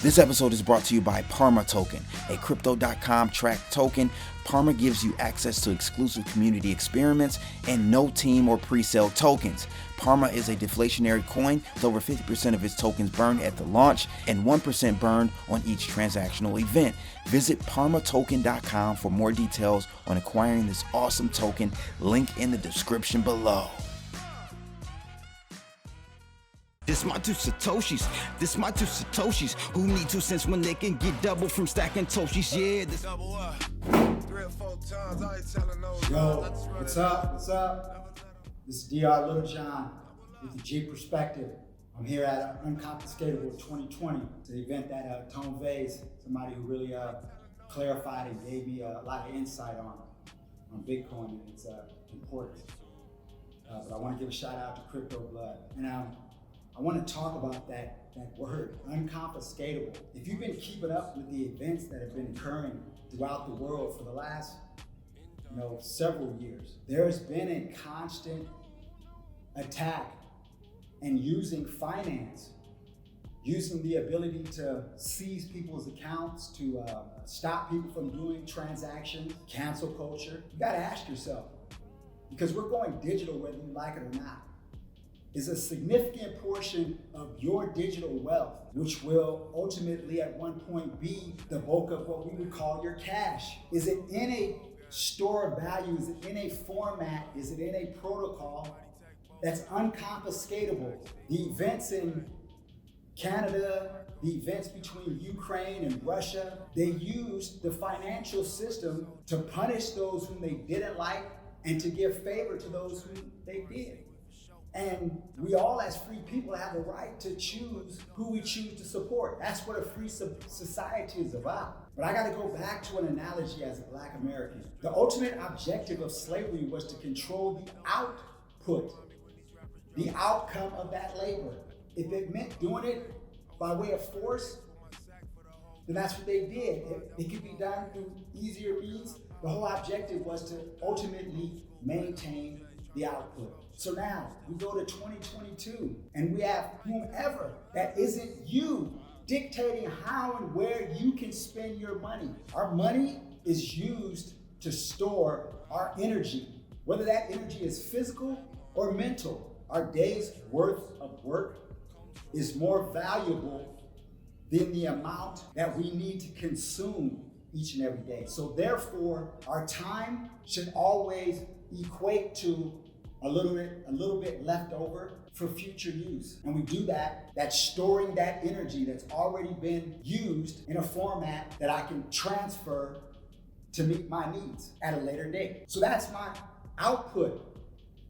This episode is brought to you by Parma Token, a Crypto.com tracked token. Parma gives you access to exclusive community experiments and no team or pre-sale tokens. Parma is a deflationary coin with over 50% of its tokens burned at the launch and 1% burned on each transactional event. Visit parmatoken.com for more details on acquiring this awesome token. Link in the description below. This my two Satoshis, who need 2 cents when they can get double from stacking Toshis, yeah. This double up 3 or 4 times, I ain't telling those. Yo, what's up? This is Dr. Littlejohn with the G Perspective. I'm here at Unconfiscatable 2020. It's an event that Tone Vays, somebody who really clarified and gave me a lot of insight on Bitcoin and its importance. But I want to give a shout out to Crypto Blood. And I want to talk about that word, unconfiscatable. If you've been keeping up with the events that have been occurring throughout the world for the last, several years, there's been a constant attack and using finance, using the ability to seize people's accounts, to stop people from doing transactions, cancel culture. You gotta ask yourself, because we're going digital whether you like it or not. Is a significant portion of your digital wealth, which will ultimately at one point be the bulk of what we would call your cash. Is it in a store of value? Is it in a format? Is it in a protocol that's unconfiscatable? The events in Canada, the events between Ukraine and Russia, they used the financial system to punish those whom they didn't like and to give favor to those whom they did. And we all as free people have the right to choose who we choose to support. That's what a free society is about. But I gotta go back to an analogy as a Black American. The ultimate objective of slavery was to control the output, the outcome of that labor. If it meant doing it by way of force, then that's what they did. It could be done through easier means. The whole objective was to ultimately maintain the output. So now we go to 2022 and we have whomever that isn't you dictating how and where you can spend your money. Our money is used to store our energy, whether that energy is physical or mental. Our day's worth of work is more valuable than the amount that we need to consume each and every day. So therefore, our time should always equate to a little bit left over for future use. And we do that's storing that energy that's already been used in a format that I can transfer to meet my needs at a later date. So that's my output.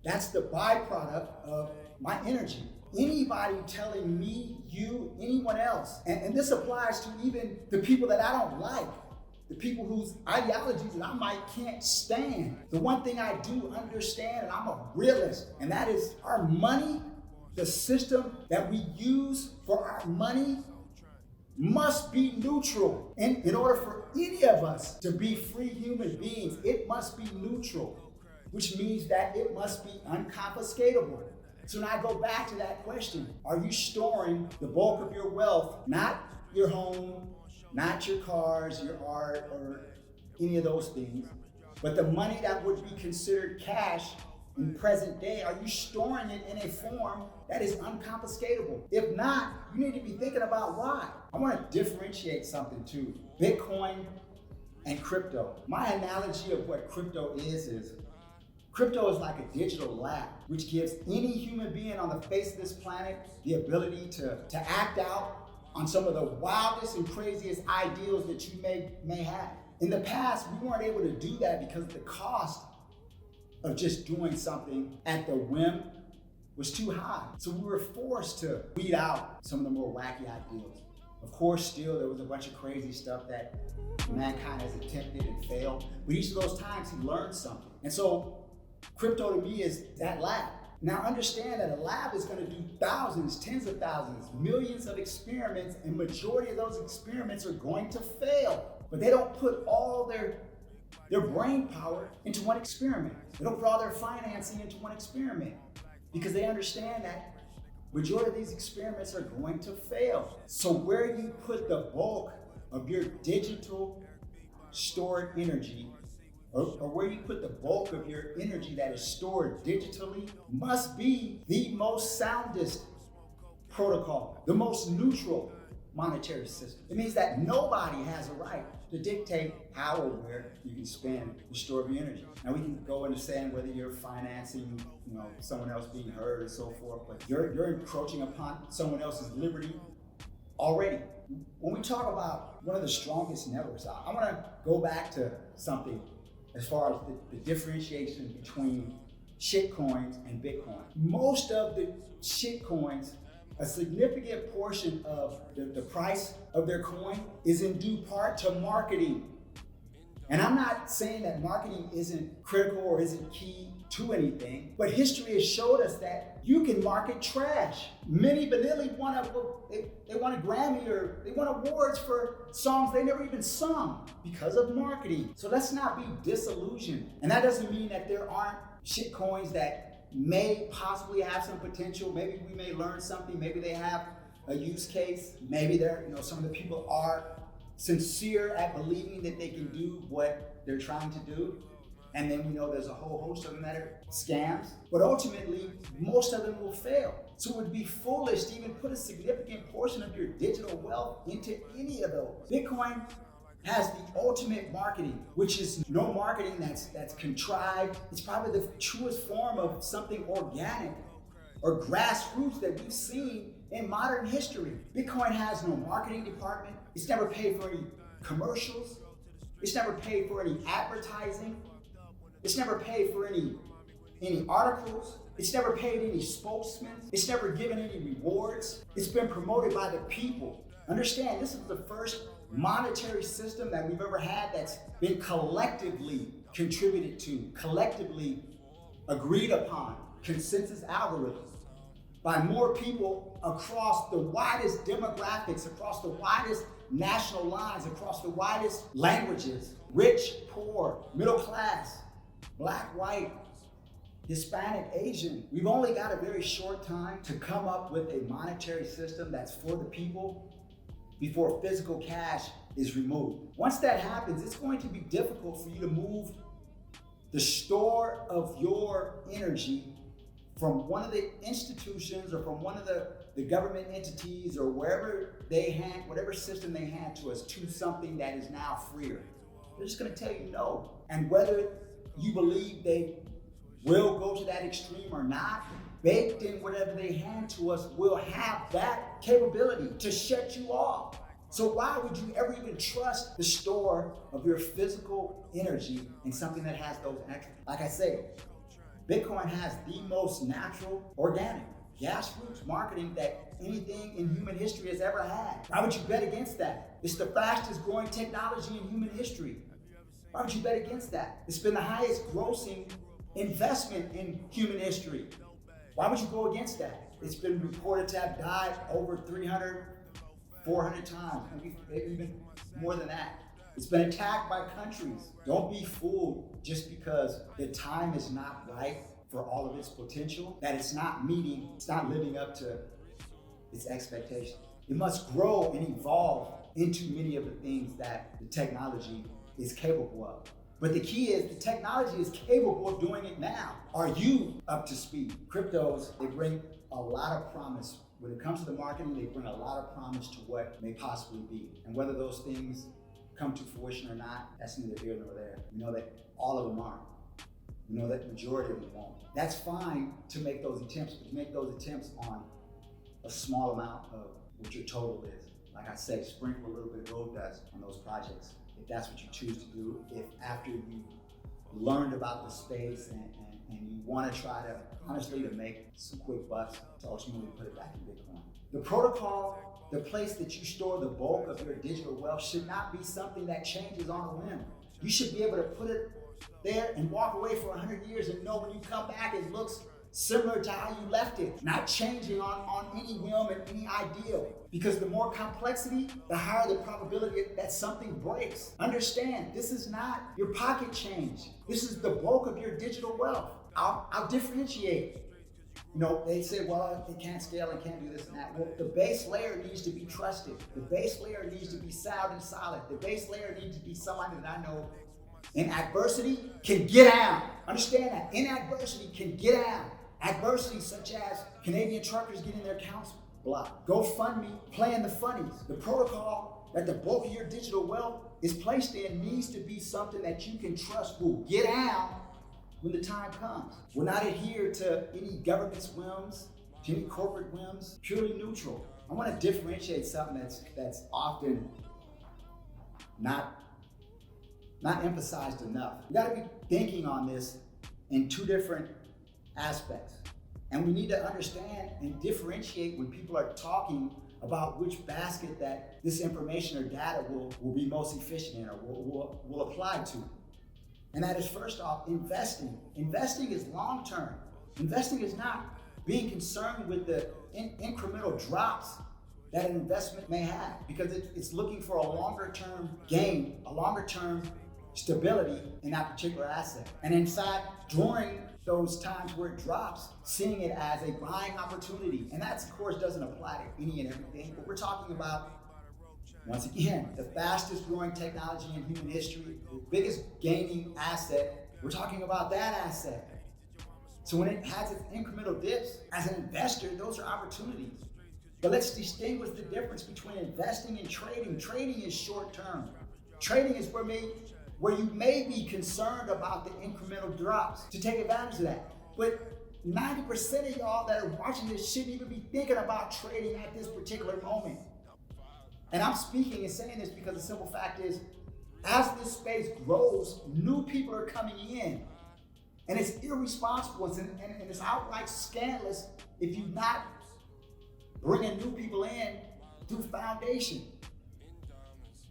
That's the byproduct of my energy. Anybody telling me, you, anyone else, and this applies to even the people that I don't like, the people whose ideologies that I can't stand. The one thing I do understand, and I'm a realist, and that is our money, the system that we use for our money must be neutral. And in order for any of us to be free human beings, it must be neutral, which means that it must be unconfiscatable. So now I go back to that question. Are you storing the bulk of your wealth, not your home, not your cars, your art, or any of those things, but the money that would be considered cash in present day? Are you storing it in a form that is unconfiscatable? If not, you need to be thinking about why. I want to differentiate something too. Bitcoin and crypto. My analogy of what crypto is crypto is like a digital lab, which gives any human being on the face of this planet the ability to act out on some of the wildest and craziest ideals that you may have. In the past, we weren't able to do that because the cost of just doing something at the whim was too high. So we were forced to weed out some of the more wacky ideals. Of course, still there was a bunch of crazy stuff that mankind has attempted and failed, but each of those times he learned something. And so crypto to me is that lab. Now understand that a lab is going to do thousands, tens of thousands, millions of experiments, and majority of those experiments are going to fail. But they don't put all their brain power into one experiment. They don't put all their financing into one experiment because they understand that Majority of these experiments are going to fail. So where you put the bulk of your digital stored energy, or where you put the bulk of your energy that is stored digitally, must be the most soundest protocol, the most neutral monetary system. It means that nobody has a right to dictate how or where you can spend the store of your energy. Now we can go into saying whether you're financing, someone else being heard and so forth, but you're encroaching upon someone else's liberty already. When we talk about one of the strongest networks, I want to go back to something as far as the differentiation between shitcoins and Bitcoin. Most of the shitcoins, a significant portion of the price of their coin is in due part to marketing. And I'm not saying that marketing isn't critical or isn't key to anything, but history has showed us that you can market trash. Many Vanilli they won a Grammy or they won awards for songs they never even sung because of marketing. So let's not be disillusioned. And that doesn't mean that there aren't shit coins that may possibly have some potential. Maybe we may learn something. Maybe they have a use case. Maybe some of the people are sincere at believing that they can do what they're trying to do. And then we know there's a whole host of them that are scams. But ultimately, most of them will fail. So it would be foolish to even put a significant portion of your digital wealth into any of those. Bitcoin has the ultimate marketing, which is no marketing that's contrived. It's probably the truest form of something organic or grassroots that we've seen in modern history. Bitcoin has no marketing department. It's never paid for any commercials. It's never paid for any advertising. It's never paid for any articles. It's never paid any spokesmen. It's never given any rewards. It's been promoted by the people. Understand, this is the first monetary system that we've ever had that's been collectively contributed to, collectively agreed upon, consensus algorithms by more people across the widest demographics, across the widest national lines, across the widest languages, rich, poor, middle class, Black, white, Hispanic, Asian. We've only got a very short time to come up with a monetary system that's for the people before physical cash is removed. Once that happens, it's going to be difficult for you to move the store of your energy from one of the institutions or from one of the government entities or wherever whatever system they hand to us to something that is now freer. They're just gonna tell you no. And whether you believe they will go to that extreme or not, baked in whatever they hand to us will have that capability to shut you off. So why would you ever even trust the store of your physical energy in something that has those attributes? Like I say, Bitcoin has the most natural, organic, grassroots marketing that anything in human history has ever had. Why would you bet against that? It's the fastest growing technology in human history. Why would you bet against that? It's been the highest grossing investment in human history. Why would you go against that? It's been reported to have died over 300, 400 times, maybe even more than that. It's been attacked by countries. Don't be fooled just because the time is not right for all of its potential, that it's not living up to its expectations. It must grow and evolve into many of the things that the technology is capable of. But the key is the technology is capable of doing it now. Are you up to speed? Cryptos, they bring a lot of promise. When it comes to the marketing, they bring a lot of promise to what may possibly be. And whether those things come to fruition or not, that's neither here nor there. We know that all of them aren't. We know that the majority of them won't. That's fine to make those attempts, but to make those attempts on a small amount of what your total is. Like I say, sprinkle a little bit of gold dust on those projects. If that's what you choose to do, if after you learned about the space and you want to try to, honestly, to make some quick bucks to ultimately put it back in Bitcoin. The protocol, the place that you store the bulk of your digital wealth should not be something that changes on a whim. You should be able to put it there and walk away for 100 years and know when you come back it looks similar to how you left it, not changing on any whim and any ideal. Because the more complexity, the higher the probability that something breaks. Understand, this is not your pocket change. This is the bulk of your digital wealth. I'll differentiate. You know, they say, well, it can't scale, it can't do this and that. Well, the base layer needs to be trusted. The base layer needs to be sound and solid. The base layer needs to be somebody that I know in adversity can get down. Understand that. In adversity can get down. Adversity such as Canadian truckers getting their accounts blocked. GoFundMe playing the funnies. The protocol that the bulk of your digital wealth is placed in needs to be something that you can trust will get down when the time comes. We're not adhere to any government's whims, to any corporate whims, purely neutral. I want to differentiate something that's often not emphasized enough. We got to be thinking on this in two different aspects. And we need to understand and differentiate when people are talking about which basket that this information or data will be most efficient in or will apply to. And that is, first off, investing. Investing is long-term. Investing is not being concerned with the incremental drops that an investment may have, because it's looking for a longer-term gain, a longer-term stability in that particular asset. And in fact, during those times where it drops, seeing it as a buying opportunity. And that, of course, doesn't apply to any and everything, but we're talking about, once again, the fastest growing technology in human history, the biggest gaining asset. We're talking about that asset. So when it has its incremental dips, as an investor, those are opportunities. But let's distinguish the difference between investing and trading. Trading is short term. Trading is where you may be concerned about the incremental drops to take advantage of that. But 90% of y'all that are watching this shouldn't even be thinking about trading at this particular moment. And I'm speaking and saying this because the simple fact is, as this space grows, new people are coming in. And it's irresponsible and it's outright scandalous if you're not bringing new people in through foundation.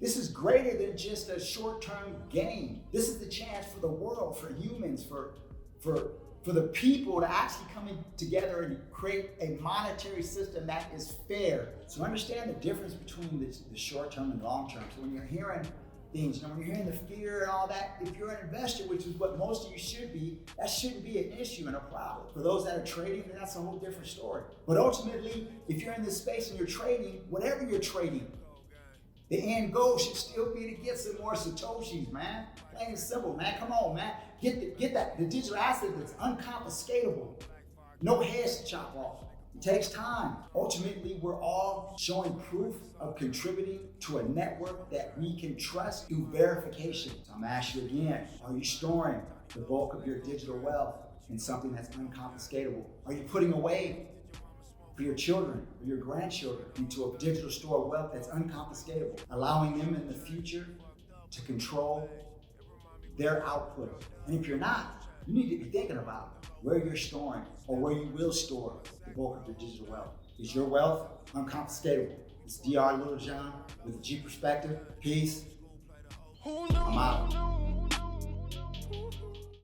This is greater than just a short-term gain. This is the chance for the world, for humans, for the people to actually come in together and create a monetary system that is fair. So understand the difference between the short-term and long-term. So when you're hearing things, when you're hearing the fear and all that, if you're an investor, which is what most of you should be, that shouldn't be an issue and a problem. For those that are trading, then that's a whole different story. But ultimately, if you're in this space and you're trading, whatever you're trading, the end goal should still be to get some more Satoshis, man. Plain and simple, man. Come on, man. Get that, the digital asset that's unconfiscatable. No heads to chop off. It takes time. Ultimately, we're all showing proof of contributing to a network that we can trust through verification. So I'm gonna ask you again, are you storing the bulk of your digital wealth in something that's unconfiscatable? Are you putting away for your children or your grandchildren into a digital store of wealth that's unconfiscatable, allowing them in the future to control their output? And if you're not, you need to be thinking about where you're storing or where you will store the bulk of your digital wealth. Is your wealth unconfiscatable? It's Dr. Littlejohn with the G Perspective. Peace. I'm out.